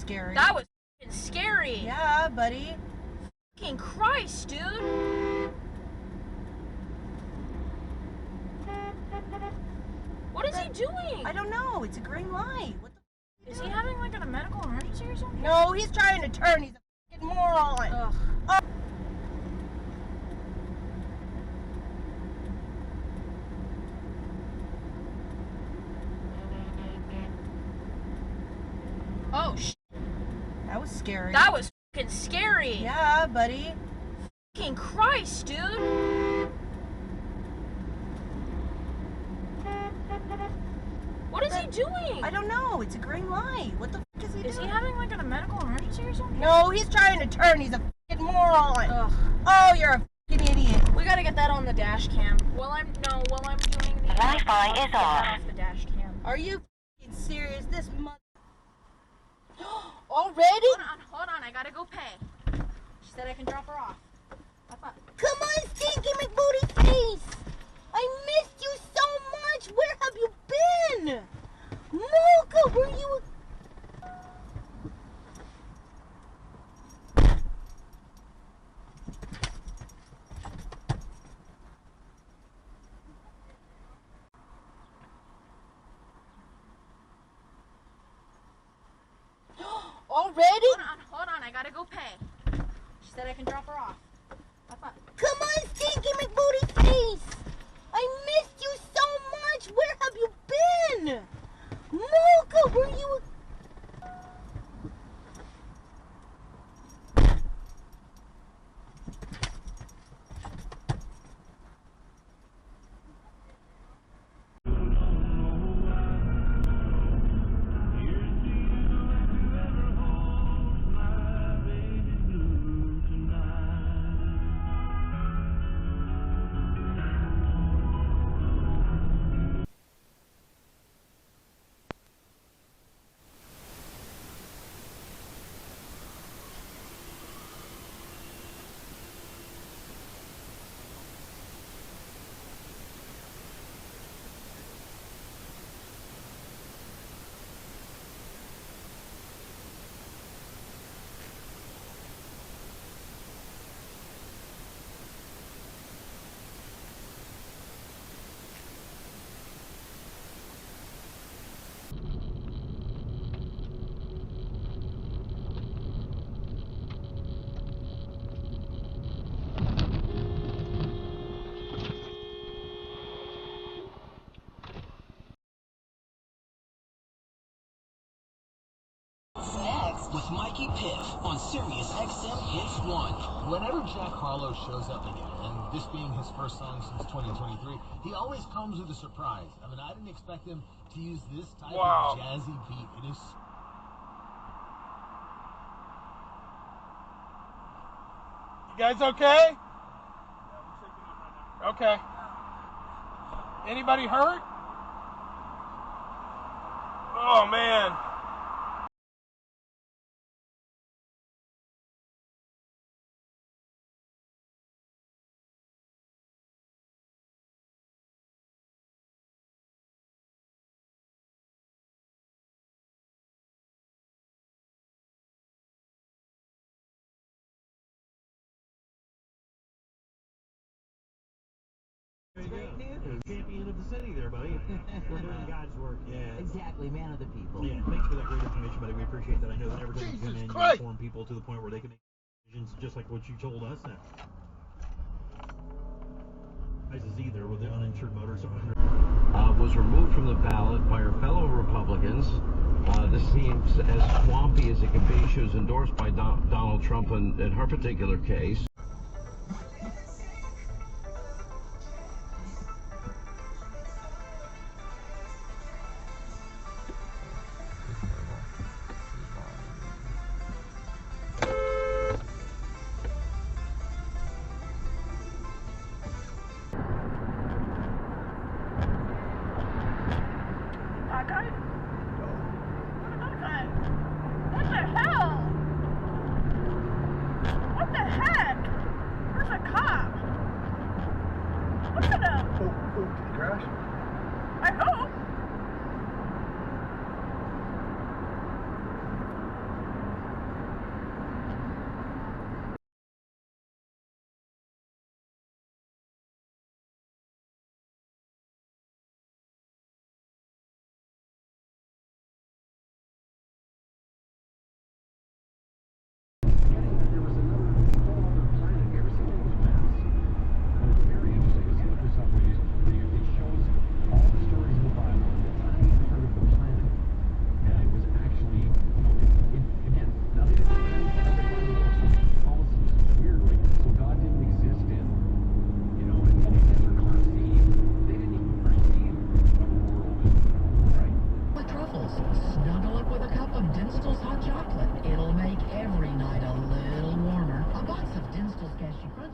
scary. That was f***ing scary. Yeah, buddy. Fucking Christ, dude. What is he doing? I don't know. It's a green light. What the Is he having like a medical emergency or something? No, he's trying to turn. He's a fucking moron. Ugh. Oh, shit. That was scary. That was fucking scary. Yeah, buddy. Fucking Christ, dude. What is he doing? I don't know. It's a green light. What the fuck is he doing? Is he having like a medical emergency or something? No, he's trying to turn. He's a fucking moron. Ugh. Oh, you're a fucking idiot. We gotta get that on the dash cam. While I'm doing the Wi-Fi is off. The dash cam. Are you fucking serious? This mother. Already? Hold on, I gotta go pay. She said I can drop her off. Come on, stinky McBooty face! I missed you so much! Where have you been? Mocha, were you... Already? Hold on, I gotta go pay. She said I can drop her off. Come on, stinky McBooty face! I missed you so much! Where have you been? Mocha, were you... With Mikey Piff on Sirius XM Hits 1. Whenever Jack Harlow shows up again, and this being his first song since 2023, he always comes with a surprise. I mean, I didn't expect him to use this type of jazzy beat. It is... You guys okay? Okay. Anybody hurt? Oh, man. Champion of the city there, buddy. We're doing God's work. Yeah. Exactly, man of the people. Yeah, thanks for that great information, buddy. We appreciate that. I know that never doesn't come in. You inform people to the point where they can make decisions just like what you told us now. Nice as either with the uninsured motorist. Was removed from the ballot by her fellow Republicans. This seems as swampy as it can be. She was endorsed by Donald Trump in her particular case. What the hell? What the heck?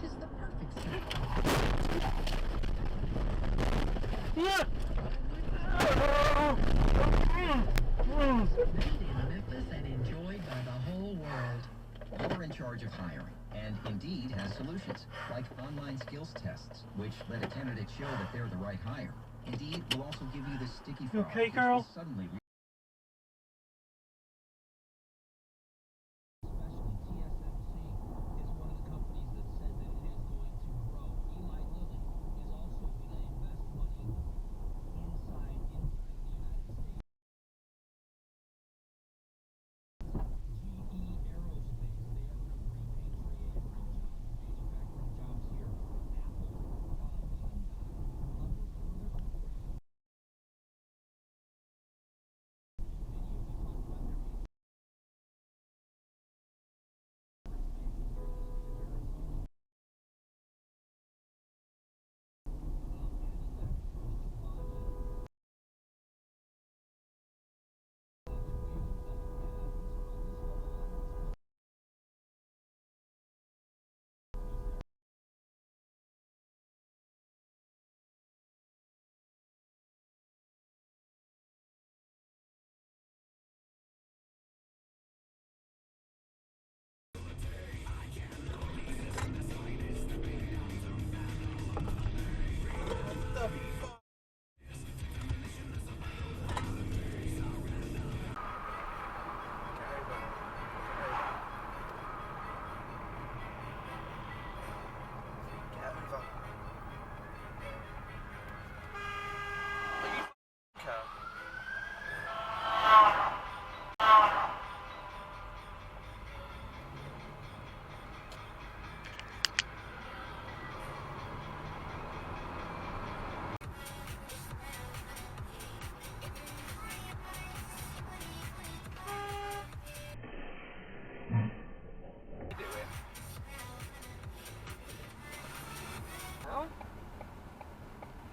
which is the perfect set. Made in Memphis and enjoyed by the whole world. You're in charge of hiring, and Indeed has solutions, like online skills tests, which let a candidate show that they're the right hire. Indeed will also give you the sticky file, okay, Carl? which will suddenly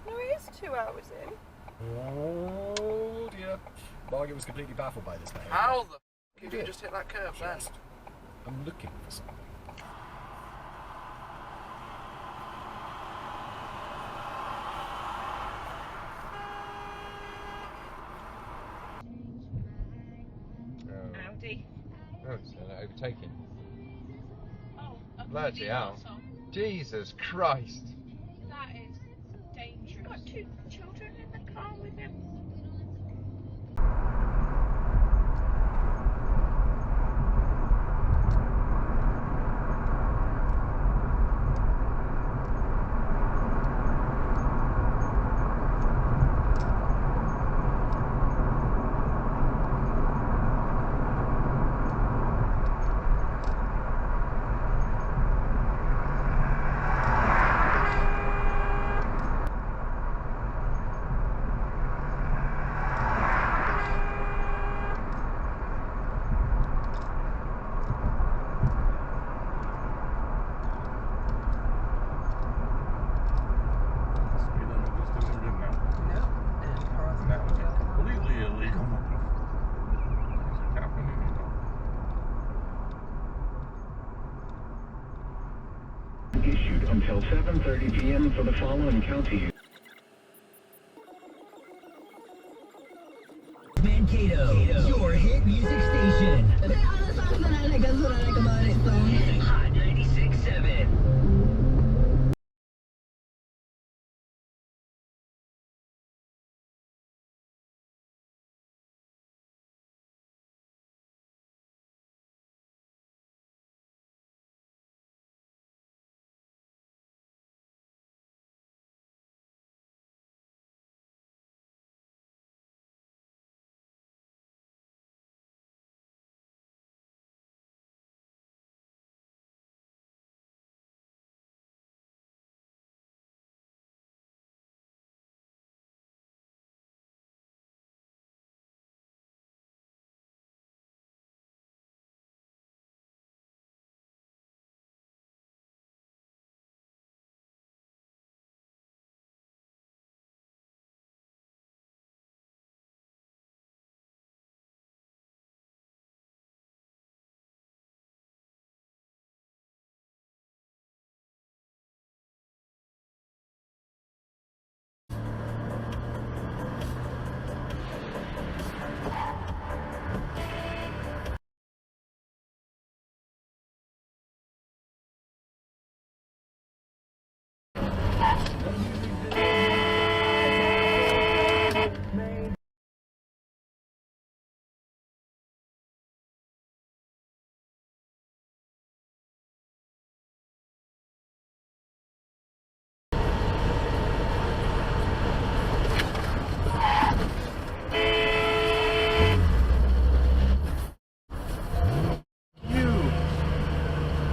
No, it is 2 hours in. Oh dear. Margaret was completely baffled by this behavior. How the f*** did you just hit that curve then? I'm looking for something. Audi. Oh, it's overtaking. Oh, Bloody hell. Jesus Christ. That is dangerous. Got 2 children in the car with him. Issued until 7:30 p.m. for the following county.